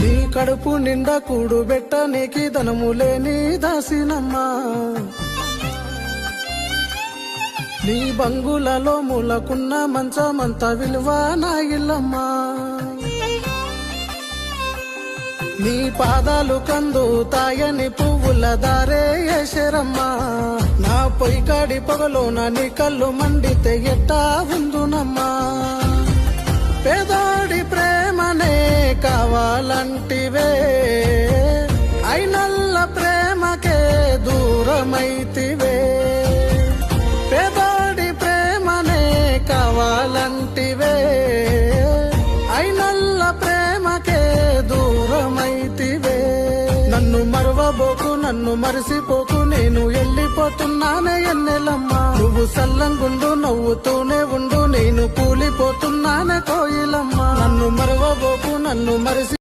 నీ కడుపు నిండా కూడు బెట్టనికి ధనము లేని దాసినమ్మా, నీ బంగులలో మూలకున్న మంచమంత విలువ నా ఇల్లమ్మా, నీ పాదాలు కందుతాయని పువ్వుల దారే ఏసరమ్మా, నా పొయ్యికాడి పొగలోన నీ కళ్ళు మండితే ఎట్టా ఉందునమ్మా, పేదోడి ప్రేమనే కావాలంటివే అయినల్ల ప్రేమకే దూరమైతివే, పేదోడి ప్రేమనే కావాలంటివే అయినల్ల ప్రేమకే దూరమైతివే, నన్ను మరవబోకు నన్ను మరిసిపోకు నేను వెళ్ళిపోతున్నానే ఎన్నెలమ్మా, నువ్వు సల్లంగుండు నవ్వుతూనే ఉండు నేను కూలిపోతున్నానే కోయిలమ్మా, నన్ను మరవబోకు నన్ను మరిసి